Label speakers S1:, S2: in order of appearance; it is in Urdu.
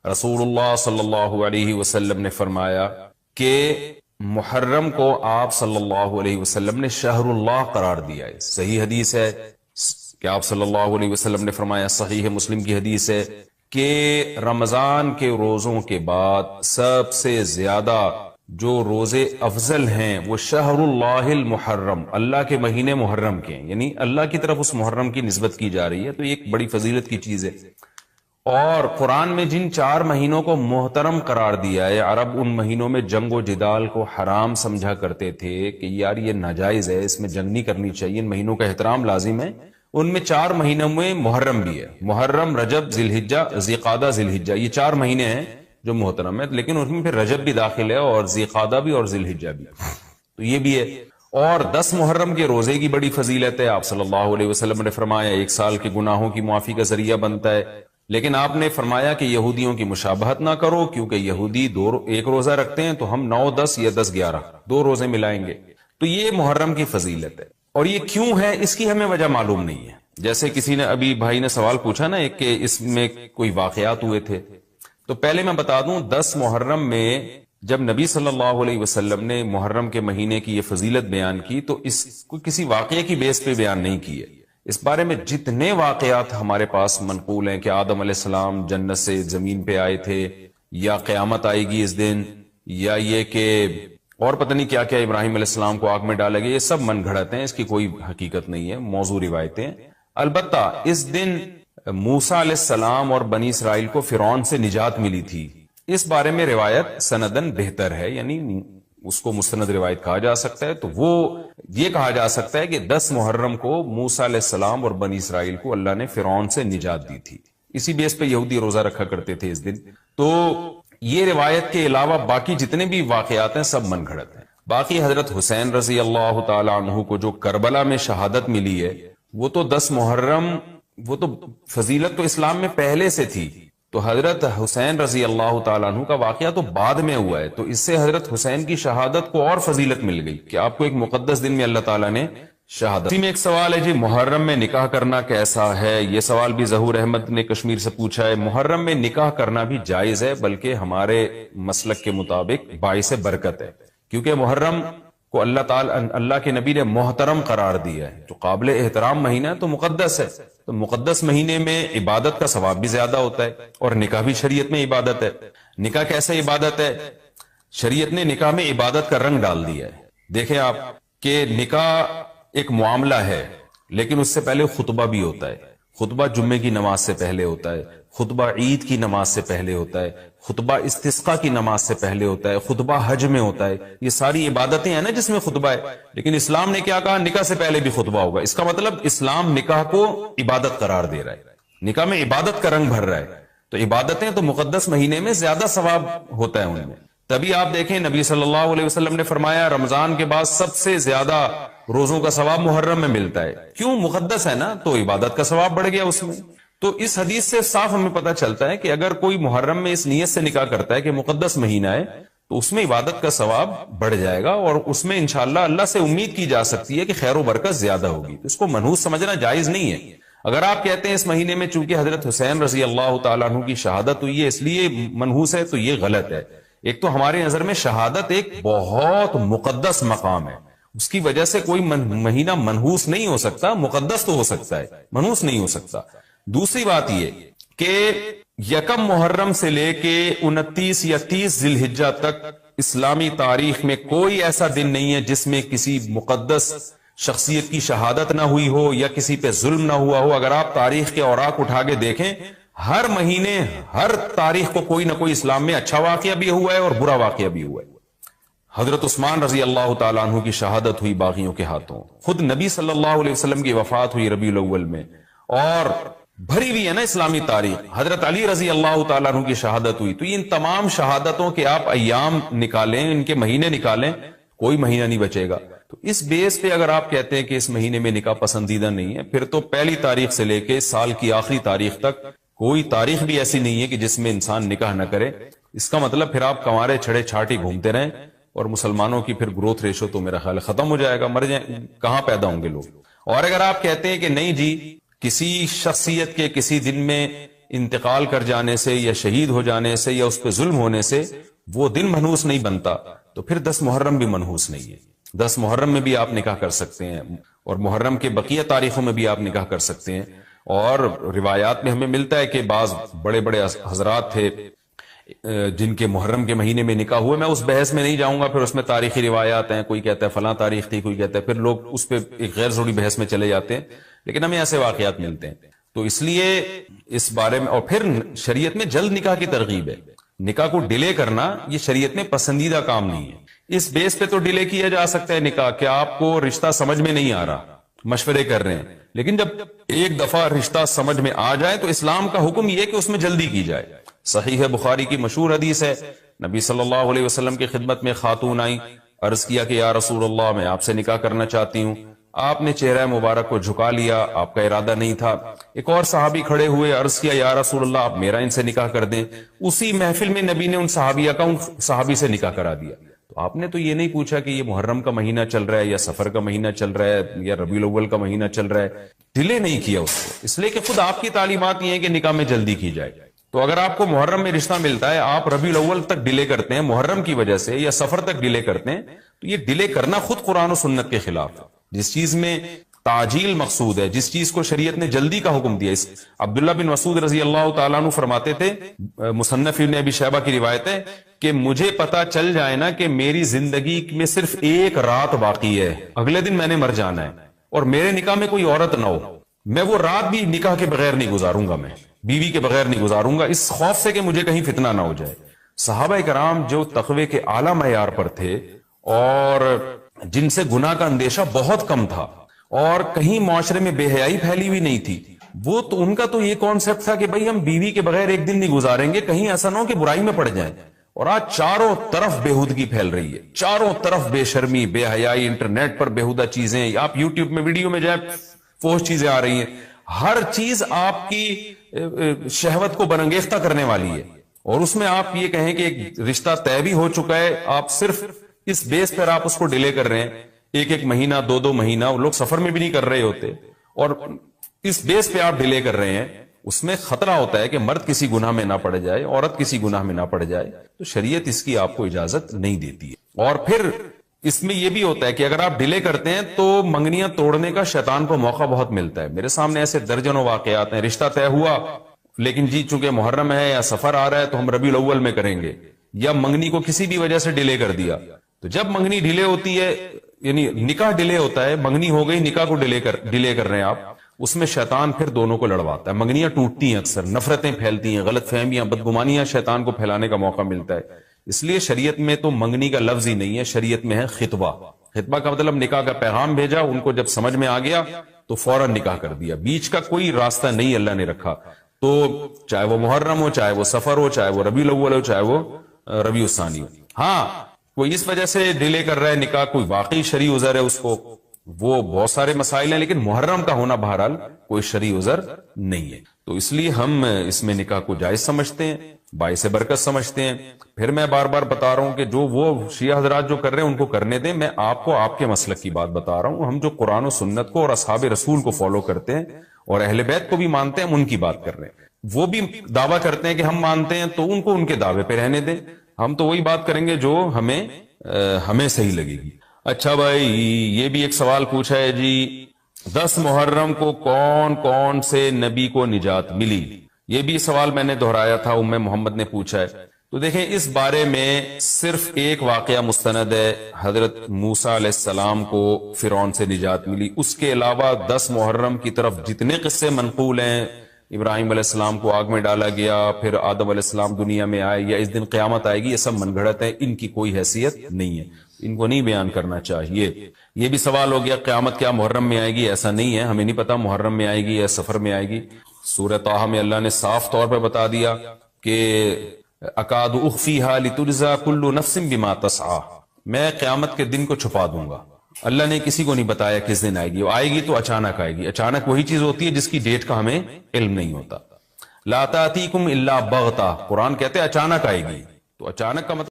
S1: رسول اللہ صلی اللہ علیہ وسلم نے فرمایا کہ محرم کو آپ صلی اللہ علیہ وسلم نے شہر اللہ قرار دیا ہے. صحیح حدیث ہے کہ آپ صلی اللہ علیہ وسلم نے فرمایا، صحیح مسلم کی حدیث ہے کہ رمضان کے روزوں کے بعد سب سے زیادہ جو روزے افضل ہیں وہ شہر اللہ المحرم، اللہ کے مہینے محرم کے ہیں، یعنی اللہ کی طرف اس محرم کی نسبت کی جا رہی ہے. تو یہ ایک بڑی فضیلت کی چیز ہے. اور قرآن میں جن 4 مہینوں کو محترم قرار دیا ہے، عرب ان مہینوں میں جنگ و جدال کو حرام سمجھا کرتے تھے کہ یار یہ ناجائز ہے، اس میں جنگ نہیں کرنی چاہیے، ان مہینوں کا احترام لازم ہے. ان میں 4 مہینوں میں محرم بھی ہے، محرم، رجب، ذی الحجہ، ذی قعدہ، ذی الحجہ، یہ 4 مہینے ہیں جو محترم ہے. لیکن اس میں پھر رجب بھی داخل ہے اور ذی قعدہ بھی اور ذی الحجہ بھی، تو یہ بھی ہے. اور 10 محرم کے روزے کی بڑی فضیلت ہے. آپ صلی اللہ علیہ وسلم نے فرمایا 1 سال کے گناہوں کی معافی کا ذریعہ بنتا ہے. لیکن آپ نے فرمایا کہ یہودیوں کی مشابہت نہ کرو، کیونکہ یہودی 1 روزہ رکھتے ہیں تو ہم 9، 10 یا 10، 11 2 روزے ملائیں گے. تو یہ محرم کی فضیلت ہے. اور یہ کیوں ہے اس کی ہمیں وجہ معلوم نہیں ہے. جیسے کسی نے ابھی بھائی نے سوال پوچھا نا ایک کہ اس میں کوئی واقعات ہوئے تھے، تو پہلے میں بتا دوں 10 محرم میں جب نبی صلی اللہ علیہ وسلم نے محرم کے مہینے کی یہ فضیلت بیان کی تو اس کو کسی واقعے کی بیس پہ بیان نہیں کی ہے. اس بارے میں جتنے واقعات ہمارے پاس منقول ہیں کہ آدم علیہ السلام جنت سے زمین پہ آئے تھے، یا قیامت آئے گی اس دن، یا یہ کہ اور پتہ نہیں کیا کیا ابراہیم علیہ السلام کو آگ میں ڈالا گیا، یہ سب من گھڑت ہیں، اس کی کوئی حقیقت نہیں ہے، موضوع روایتیں. البتہ اس دن موسیٰ علیہ السلام اور بنی اسرائیل کو فرعون سے نجات ملی تھی. اس بارے میں روایت سندن بہتر ہے، یعنی اس کو مستند روایت کہا جا سکتا ہے. تو وہ یہ کہا جا سکتا ہے کہ 10 محرم کو موسیٰ علیہ السلام اور بنی اسرائیل کو اللہ نے فرعون سے نجات دی تھی. اسی بیس پہ یہودی روزہ رکھا کرتے تھے اس دن. تو یہ روایت کے علاوہ باقی جتنے بھی واقعات ہیں سب من گھڑت ہیں. باقی حضرت حسین رضی اللہ تعالی عنہ کو جو کربلا میں شہادت ملی ہے، وہ تو 10 محرم، وہ تو فضیلت تو اسلام میں پہلے سے تھی. تو حضرت حسین رضی اللہ تعالیٰ عنہ کا واقعہ تو بعد میں ہوا ہے، تو اس سے حضرت حسین کی شہادت کو اور فضیلت مل گئی کہ آپ کو ایک مقدس دن میں اللہ تعالیٰ نے شہادت. اسی میں ایک سوال ہے جی، محرم میں نکاح کرنا کیسا ہے؟ یہ سوال بھی ظہور احمد نے کشمیر سے پوچھا ہے. محرم میں نکاح کرنا بھی جائز ہے، بلکہ ہمارے مسلک کے مطابق باعث برکت ہے، کیونکہ محرم کو اللہ کے نبی نے محترم قرار دیا ہے، جو قابل احترام مہینہ ہے تو مقدس ہے. تو مقدس مہینے میں عبادت کا ثواب بھی زیادہ ہوتا ہے، اور نکاح بھی شریعت میں عبادت ہے. نکاح کیسے عبادت ہے؟ شریعت نے نکاح میں عبادت کا رنگ ڈال دیا ہے. دیکھیں آپ کہ نکاح ایک معاملہ ہے، لیکن اس سے پہلے خطبہ بھی ہوتا ہے. خطبہ جمعے کی نماز سے پہلے ہوتا ہے، خطبہ عید کی نماز سے پہلے ہوتا ہے، خطبہ استسقاء کی نماز سے پہلے ہوتا ہے، خطبہ حج میں ہوتا ہے. یہ ساری عبادتیں ہیں نا جس میں خطبہ ہے. لیکن اسلام نے کیا کہا؟ نکاح سے پہلے بھی خطبہ ہوگا. اس کا مطلب اسلام نکاح کو عبادت قرار دے رہا ہے، نکاح میں عبادت کا رنگ بھر رہا ہے. تو عبادتیں تو مقدس مہینے میں زیادہ ثواب ہوتا ہے ان میں. تبھی آپ دیکھیں نبی صلی اللہ علیہ وسلم نے فرمایا رمضان کے بعد سب سے زیادہ روزوں کا ثواب محرم میں ملتا ہے. کیوں؟ مقدس ہے نا، تو عبادت کا ثواب بڑھ گیا اس میں. تو اس حدیث سے صاف ہمیں پتہ چلتا ہے کہ اگر کوئی محرم میں اس نیت سے نکاح کرتا ہے کہ مقدس مہینہ ہے تو اس میں عبادت کا ثواب بڑھ جائے گا، اور اس میں انشاءاللہ اللہ سے امید کی جا سکتی ہے کہ خیر و برکت زیادہ ہوگی. تو اس کو منحوس سمجھنا جائز نہیں ہے. اگر آپ کہتے ہیں اس مہینے میں چونکہ حضرت حسین رضی اللہ تعالیٰ عنہ کی شہادت ہوئی ہے اس لیے منحوس ہے، تو یہ غلط ہے. ایک تو ہماری نظر میں شہادت ایک بہت مقدس مقام ہے، اس کی وجہ سے کوئی مہینہ منحوس نہیں ہو سکتا. مقدس تو ہو سکتا ہے، منحوس نہیں ہو سکتا. دوسری بات یہ کہ 1 محرم سے لے کے 29 یا 30 ذی الحجہ تک اسلامی تاریخ میں کوئی ایسا دن نہیں ہے جس میں کسی مقدس شخصیت کی شہادت نہ ہوئی ہو یا کسی پہ ظلم نہ ہوا ہو. اگر آپ تاریخ کے اوراق اٹھا کے دیکھیں، ہر مہینے ہر تاریخ کو کوئی نہ کوئی اسلام میں اچھا واقعہ بھی ہوا ہے اور برا واقعہ بھی ہوا ہے. حضرت عثمان رضی اللہ تعالیٰ عنہ کی شہادت ہوئی باغیوں کے ہاتھوں. خود نبی صلی اللہ علیہ وسلم کی وفات ہوئی ربیع الاول میں، اور بھری ہوئی ہے نا اسلامی تاریخ. حضرت علی رضی اللہ تعالیٰ عنہ کی شہادت ہوئی. تو ان تمام شہادتوں کے آپ ایام نکالیں، ان کے مہینے نکالیں، کوئی مہینہ نہیں بچے گا. تو اس بیس پہ اگر آپ کہتے ہیں کہ اس مہینے میں نکاح پسندیدہ نہیں ہے، پھر تو پہلی تاریخ سے لے کے سال کی آخری تاریخ تک کوئی تاریخ بھی ایسی نہیں ہے کہ جس میں انسان نکاح نہ کرے. اس کا مطلب پھر آپ کنوارے چھڑے چھاٹی گھومتے رہیں، اور مسلمانوں کی پھر گروتھ ریشو تو میرا خیال ختم ہو جائے گا، مر جائیں، کہاں پیدا ہوں گے لوگ. اور اگر آپ کہتے ہیں کہ نہیں جی کسی شخصیت کے کسی دن میں انتقال کر جانے سے یا شہید ہو جانے سے یا اس پہ ظلم ہونے سے وہ دن منحوس نہیں بنتا، تو پھر 10 محرم بھی منحوس نہیں ہے۔ 10 محرم میں بھی آپ نکاح کر سکتے ہیں، اور محرم کے بقیہ تاریخوں میں بھی آپ نکاح کر سکتے ہیں۔ اور روایات میں ہمیں ملتا ہے کہ بعض بڑے بڑے حضرات تھے جن کے محرم کے مہینے میں نکاح ہوئے، میں اس بحث میں نہیں جاؤں گا، پھر اس میں تاریخی روایات ہیں، کوئی کہتا ہے فلاں تاریخ تھی، کوئی کہتا ہے، پھر لوگ اس پہ ایک غیر ضروری بحث میں چلے جاتے ہیں، لیکن ہمیں ایسے واقعات ملتے ہیں۔ تو اس لیے اس بارے میں، اور پھر شریعت میں جلد نکاح کی ترغیب ہے، نکاح کو ڈیلے کرنا یہ شریعت میں پسندیدہ کام نہیں ہے۔ اس بیس پہ تو ڈیلے کیا جا سکتا ہے نکاح کہ آپ کو رشتہ سمجھ میں نہیں آ رہا، مشورے کر رہے ہیں، لیکن جب ایک دفعہ رشتہ سمجھ میں آ جائے تو اسلام کا حکم یہ کہ اس میں جلدی کی جائے۔ صحیح بخاری کی مشہور حدیث ہے، نبی صلی اللہ علیہ وسلم کی خدمت میں خاتون آئیں، عرض کیا کہ یا رسول اللہ میں آپ سے نکاح کرنا چاہتی ہوں۔ آپ نے چہرہ مبارک کو جھکا لیا، آپ کا ارادہ نہیں تھا۔ ایک اور صحابی کھڑے ہوئے، عرض کیا یا رسول اللہ آپ میرا ان سے نکاح کر دیں۔ اسی محفل میں نبی نے ان صحابیہ کا ان صحابی سے نکاح کرا دیا۔ تو آپ نے تو یہ نہیں پوچھا کہ یہ محرم کا مہینہ چل رہا ہے یا سفر کا مہینہ چل رہا ہے یا ربیع الاول کا مہینہ چل رہا ہے، ڈیلے نہیں کیا اس کو، اس لیے کہ خود آپ کی تعلیمات یہ ہیں کہ نکاح میں جلدی کی جائے۔ تو اگر آپ کو محرم میں رشتہ ملتا ہے، آپ ربیع الاول تک ڈیلے کرتے ہیں محرم کی وجہ سے یا سفر تک ڈیلے کرتے ہیں، تو یہ ڈیلے کرنا خود قرآن و سنت کے خلاف ہے۔ جس چیز میں تعجیل مقصود ہے، جس چیز کو شریعت نے جلدی کا حکم دیا، اس عبداللہ بن مسعود رضی اللہ تعالیٰ عنہ فرماتے تھے، مصنف ابن ابی شیبہ کی روایت ہے کہ مجھے پتا چل جائے نا کہ میری زندگی میں صرف ایک رات باقی ہے، اگلے دن میں نے مر جانا ہے، اور میرے نکاح میں کوئی عورت نہ ہو، میں وہ رات بھی نکاح کے بغیر نہیں گزاروں گا، میں بیوی کے بغیر نہیں گزاروں گا، اس خوف سے کہ مجھے کہیں فتنہ نہ ہو جائے۔ صحابہ کرام جو تقوی کے اعلیٰ معیار پر تھے اور جن سے گناہ کا اندیشہ بہت کم تھا اور کہیں معاشرے میں بے حیائی پھیلی ہوئی نہیں تھی، وہ تو ان کا تو یہ کانسیپٹ تھا کہ بھائی ہم بیوی کے بغیر ایک دن نہیں گزاریں گے، کہیں ایسا نہ ہو کہ برائی میں پڑ جائیں۔ اور آج چاروں طرف بےہودگی پھیل رہی ہے، چاروں طرف بے شرمی، بے حیائی، انٹرنیٹ پر بےہودہ چیزیں، آپ یوٹیوب میں ویڈیو میں جائیں فوش چیزیں آ رہی ہیں، ہر چیز آپ کی شہوت کو برانگیختہ کرنے والی ہے، اور اس میں آپ یہ کہیں کہ ایک رشتہ طے بھی ہو چکا ہے، آپ صرف اس بیس پر آپ اس کو ڈیلے کر رہے ہیں، ایک مہینہ، دو مہینہ، وہ لوگ سفر میں بھی نہیں کر رہے ہوتے، اور اس بیس پہ آپ ڈیلے کر رہے ہیں، اس میں خطرہ ہوتا ہے کہ مرد کسی گناہ میں نہ پڑ جائے، عورت کسی گناہ میں نہ پڑ جائے، تو شریعت اس کی آپ کو اجازت نہیں دیتی ہے۔ اور پھر اس میں یہ بھی ہوتا ہے کہ اگر آپ ڈیلے کرتے ہیں تو منگنیاں توڑنے کا شیطان کو موقع بہت ملتا ہے۔ میرے سامنے ایسے درجنوں واقعات ہیں، رشتہ طے ہوا لیکن جی چونکہ محرم ہے یا سفر آ رہا ہے تو ہم ربیع الاول میں کریں گے، یا منگنی کو کسی بھی وجہ سے ڈیلے کر دیا، تو جب منگنی ڈیلے ہوتی ہے، یعنی نکاح ڈیلے ہوتا ہے، منگنی ہو گئی، نکاح کو ڈیلے کر رہے ہیں آپ، اس میں شیطان پھر دونوں کو لڑواتا ہے، منگنیاں ٹوٹتی ہیں، اکثر نفرتیں پھیلتی ہیں، غلط فہمیاں، بدگمانیاں شیطان کو پھیلانے کا موقع ملتا ہے۔ اس لیے شریعت میں تو منگنی کا لفظ ہی نہیں ہے، شریعت میں ہے خطبہ۔ خطبہ کا مطلب نکاح کا پیغام بھیجا، ان کو جب سمجھ میں آ گیا تو فوراً نکاح کر دیا، بیچ کا کوئی راستہ نہیں اللہ نے رکھا۔ تو چاہے وہ محرم ہو، چاہے وہ سفر ہو، چاہے وہ ربیع الاول ہو، چاہے وہ ربیع الثانی ہو۔ ہاں کوئی اس وجہ سے ڈیلے کر رہا ہے نکاح، کوئی واقعی شرعی عذر ہے اس کو، وہ بہت سارے مسائل ہیں، لیکن محرم کا ہونا بہرحال کوئی شرعی عذر نہیں ہے، تو اس لیے ہم اس میں نکاح کو جائز سمجھتے ہیں، باعث برکت سمجھتے ہیں۔ پھر میں بار بار بتا رہا ہوں کہ جو وہ شیعہ حضرات جو کر رہے ہیں ان کو کرنے دیں، میں آپ کو آپ کے مسلک کی بات بتا رہا ہوں۔ ہم جو قرآن و سنت کو اور اصحاب رسول کو فالو کرتے ہیں اور اہل بیت کو بھی مانتے ہیں، ہم ان کی بات کر رہے ہیں۔ وہ بھی دعویٰ کرتے ہیں کہ ہم مانتے ہیں، تو ان کو ان کے دعوے پہ رہنے دیں، ہم تو وہی بات کریں گے جو ہمیں صحیح لگے گی۔ اچھا بھائی، یہ بھی ایک سوال پوچھا ہے جی، 10 محرم کو کون کون سے نبی کو نجات ملی؟ یہ بھی سوال میں نے دہرایا تھا، ام محمد نے پوچھا ہے۔ تو دیکھیں اس بارے میں صرف ایک واقعہ مستند ہے، حضرت موسیٰ علیہ السلام کو فرعون سے نجات ملی۔ اس کے علاوہ 10 محرم کی طرف جتنے قصے منقول ہیں، ابراہیم علیہ السلام کو آگ میں ڈالا گیا، پھر آدم علیہ السلام دنیا میں آئے، یا اس دن قیامت آئے گی، یہ سب من گھڑت ہے، ان کی کوئی حیثیت نہیں ہے، ان کو نہیں بیان کرنا چاہیے۔ یہ بھی سوال ہو گیا قیامت کیا محرم میں آئے گی؟ ایسا نہیں ہے، ہمیں نہیں پتا محرم میں آئے گی یا سفر میں آئے گی۔ سورہ طٰہٰ میں اللہ نے صاف طور پر بتا دیا کہ اکاد اخفیہا لتجزا کل نفس بما تسعی، میں قیامت کے دن کو چھپا دوں گا۔ اللہ نے کسی کو نہیں بتایا کس دن آئے گی، وہ آئے گی تو اچانک آئے گی۔ اچانک وہی چیز ہوتی ہے جس کی ڈیٹ کا ہمیں علم نہیں ہوتا۔ لا تأتیکم الا بغتہ، قرآن کہتے ہیں اچانک آئے گی، تو اچانک کا مطلب